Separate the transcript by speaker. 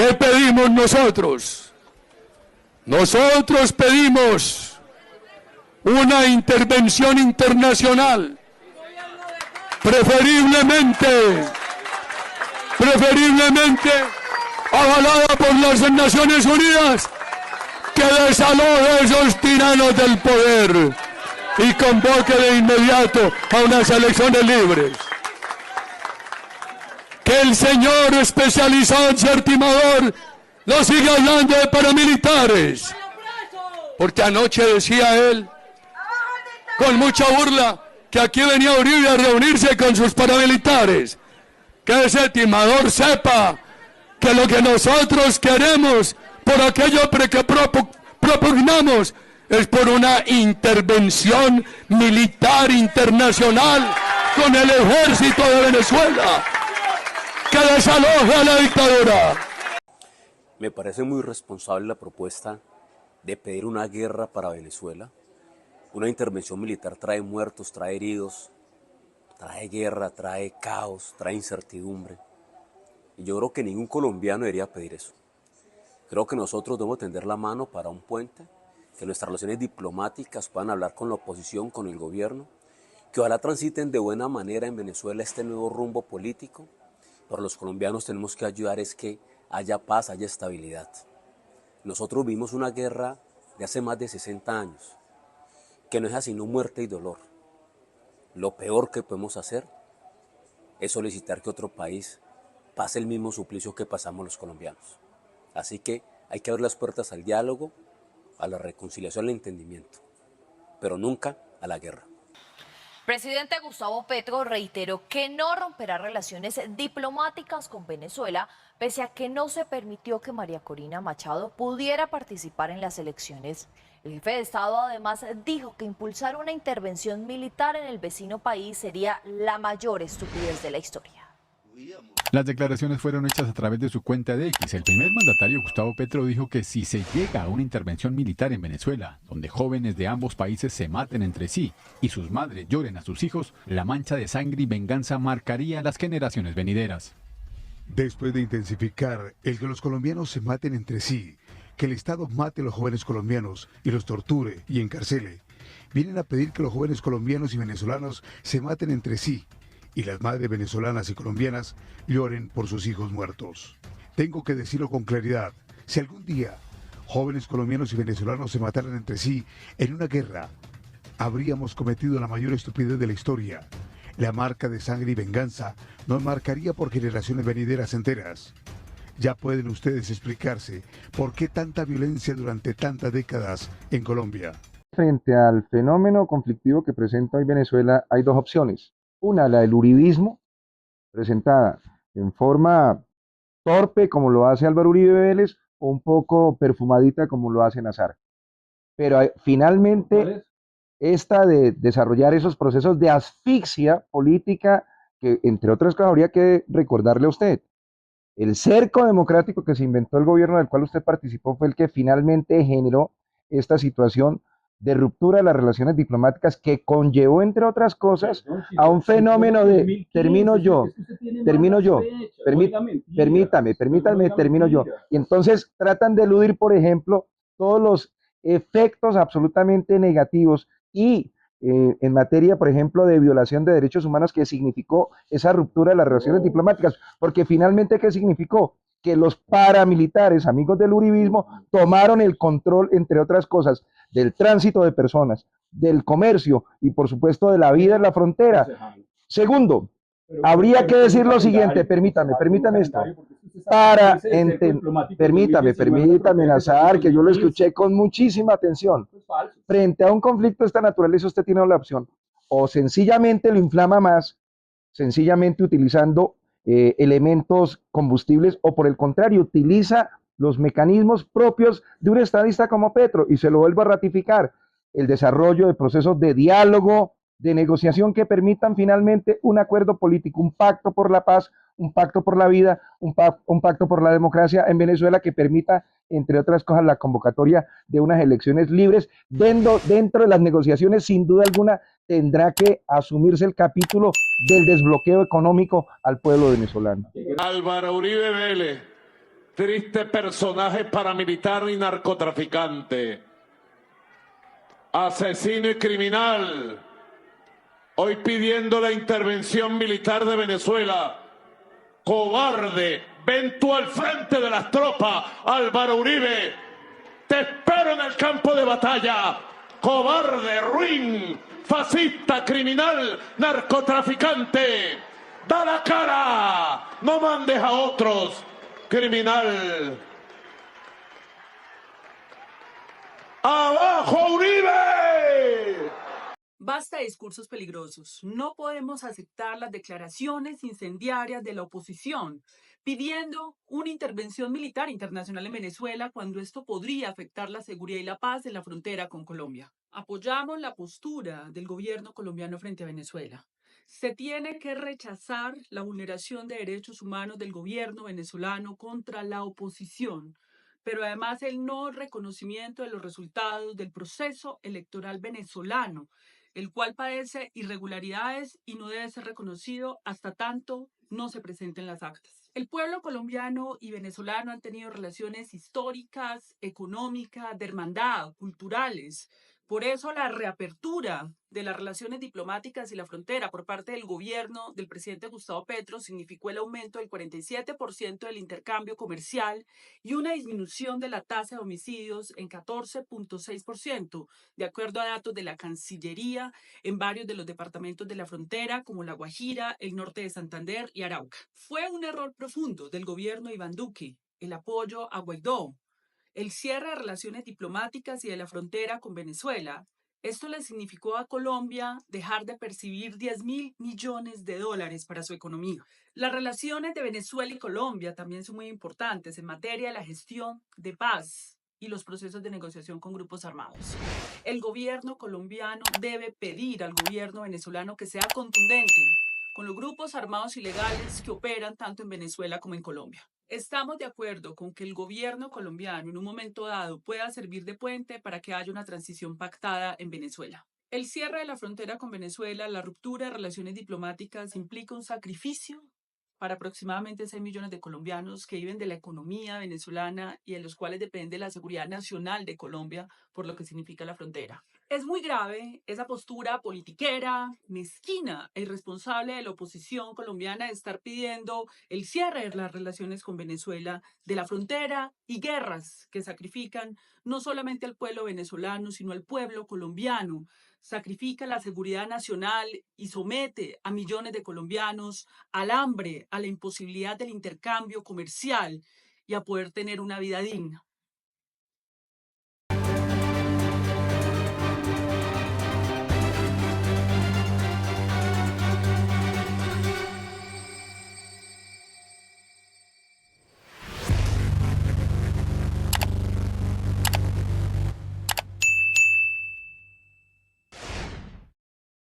Speaker 1: ¿Qué pedimos nosotros? Nosotros pedimos una intervención internacional, preferiblemente avalada por las Naciones Unidas, que desaloje a esos tiranos del poder y convoque de inmediato a unas elecciones libres. Que el señor especializado en ser timador no siga hablando de paramilitares, porque anoche decía él, con mucha burla, que aquí venía Uribe a reunirse con sus paramilitares. Que ese timador sepa que lo que nosotros queremos, por aquello que propugnamos, es por una intervención militar internacional con el ejército de Venezuela, que desaloje a la dictadura.
Speaker 2: Me parece muy responsable la propuesta de pedir una guerra para Venezuela. Una intervención militar trae muertos, trae heridos, trae guerra, trae caos, trae incertidumbre. Y yo creo que ningún colombiano debería pedir eso. Creo que nosotros debemos tender la mano para un puente, que nuestras relaciones diplomáticas puedan hablar con la oposición, con el gobierno, que ojalá transiten de buena manera en Venezuela este nuevo rumbo político. Pero los colombianos tenemos que ayudar es que haya paz, haya estabilidad. Nosotros vimos una guerra de hace más de 60 años, que no es sino muerte y dolor. Lo peor que podemos hacer es solicitar que otro país pase el mismo suplicio que pasamos los colombianos. Así que hay que abrir las puertas al diálogo, a la reconciliación, al entendimiento, pero nunca a la guerra.
Speaker 3: Presidente Gustavo Petro reiteró que no romperá relaciones diplomáticas con Venezuela, pese a que no se permitió que María Corina Machado pudiera participar en las elecciones. El jefe de Estado además dijo que impulsar una intervención militar en el vecino país sería la mayor estupidez de la historia.
Speaker 4: Las declaraciones fueron hechas a través de su cuenta de X. El primer mandatario, Gustavo Petro, dijo que si se llega a una intervención militar en Venezuela, donde jóvenes de ambos países se maten entre sí y sus madres lloren a sus hijos, la mancha de sangre y venganza marcaría a las generaciones venideras.
Speaker 5: Después de intensificar el que los colombianos se maten entre sí, que el Estado mate a los jóvenes colombianos y los torture y encarcele, vienen a pedir que los jóvenes colombianos y venezolanos se maten entre sí y las madres venezolanas y colombianas lloren por sus hijos muertos. Tengo que decirlo con claridad, si algún día jóvenes colombianos y venezolanos se mataran entre sí en una guerra, habríamos cometido la mayor estupidez de la historia. La marca de sangre y venganza nos marcaría por generaciones venideras enteras. Ya pueden ustedes explicarse por qué tanta violencia durante tantas décadas en Colombia.
Speaker 6: Frente al fenómeno conflictivo que presenta hoy Venezuela, hay dos opciones. Una, la del uribismo, presentada en forma torpe, como lo hace Álvaro Uribe Vélez, o un poco perfumadita, como lo hace Nazar. Pero finalmente, esta de desarrollar esos procesos de asfixia política, que entre otras cosas habría que recordarle a usted, el cerco democrático que se inventó el gobierno del cual usted participó fue el que finalmente generó esta situación de ruptura de las relaciones diplomáticas que conllevó, entre otras cosas, a un fenómeno de, termino yo, y entonces tratan de eludir, por ejemplo, todos los efectos absolutamente negativos y en materia, por ejemplo, de violación de derechos humanos que significó esa ruptura de las relaciones diplomáticas, porque finalmente, ¿qué significó? Que los paramilitares, amigos del uribismo, tomaron el control, entre otras cosas, del tránsito de personas, del comercio y, por supuesto, de la vida en la frontera. Segundo, habría que decir lo siguiente, permítame esto, permítame, Nazar, que yo lo escuché con muchísima atención. Frente a un conflicto de esta naturaleza, usted tiene la opción, o sencillamente lo inflama más, sencillamente utilizando elementos combustibles, o por el contrario, utiliza los mecanismos propios de un estadista como Petro, y se lo vuelvo a ratificar, el desarrollo de procesos de diálogo, de negociación que permitan finalmente un acuerdo político, un pacto por la paz, un pacto por la vida, un pacto por la democracia en Venezuela que permita, entre otras cosas, la convocatoria de unas elecciones libres. Dentro de las negociaciones, sin duda alguna, tendrá que asumirse el capítulo del desbloqueo económico al pueblo venezolano.
Speaker 7: Álvaro Uribe Vélez triste personaje paramilitar y narcotraficante, asesino y criminal, hoy pidiendo la intervención militar de Venezuela. Cobarde, ven tú al frente de las tropas, Álvaro Uribe. Te espero en el campo de batalla. Cobarde, ruin, fascista, criminal, narcotraficante. Da la cara, no mandes a otros, criminal. ¡Abajo, Uribe!
Speaker 8: Basta de discursos peligrosos. No podemos aceptar las declaraciones incendiarias de la oposición pidiendo una intervención militar internacional en Venezuela cuando esto podría afectar la seguridad y la paz en la frontera con Colombia. Apoyamos la postura del gobierno colombiano frente a Venezuela. Se tiene que rechazar la vulneración de derechos humanos del gobierno venezolano contra la oposición, pero además el no reconocimiento de los resultados del proceso electoral venezolano, el cual padece irregularidades y no debe ser reconocido hasta tanto no se presenten las actas. El pueblo colombiano y venezolano han tenido relaciones históricas, económicas, de hermandad, culturales. Por eso la reapertura de las relaciones diplomáticas y la frontera por parte del gobierno del presidente Gustavo Petro significó el aumento del 47% del intercambio comercial y una disminución de la tasa de homicidios en 14.6%, de acuerdo a datos de la Cancillería en varios de los departamentos de la frontera, como La Guajira, el norte de Santander y Arauca. Fue un error profundo del gobierno de Iván Duque el apoyo a Guaidó, el cierre de relaciones diplomáticas y de la frontera con Venezuela. Esto le significó a Colombia dejar de percibir 10.000 millones de dólares para su economía. Las relaciones de Venezuela y Colombia también son muy importantes en materia de la gestión de paz y los procesos de negociación con grupos armados. El gobierno colombiano debe pedir al gobierno venezolano que sea contundente con los grupos armados ilegales que operan tanto en Venezuela como en Colombia. Estamos de acuerdo con que el gobierno colombiano en un momento dado pueda servir de puente para que haya una transición pactada en Venezuela. El cierre de la frontera con Venezuela, la ruptura de relaciones diplomáticas implica un sacrificio para aproximadamente 6 millones de colombianos que viven de la economía venezolana y de los cuales depende la seguridad nacional de Colombia por lo que significa la frontera. Es muy grave esa postura politiquera, mezquina e irresponsable de la oposición colombiana de estar pidiendo el cierre de las relaciones con Venezuela, de la frontera y guerras que sacrifican no solamente al pueblo venezolano, sino al pueblo colombiano. Sacrifica la seguridad nacional y somete a millones de colombianos al hambre, a la imposibilidad del intercambio comercial y a poder tener una vida digna.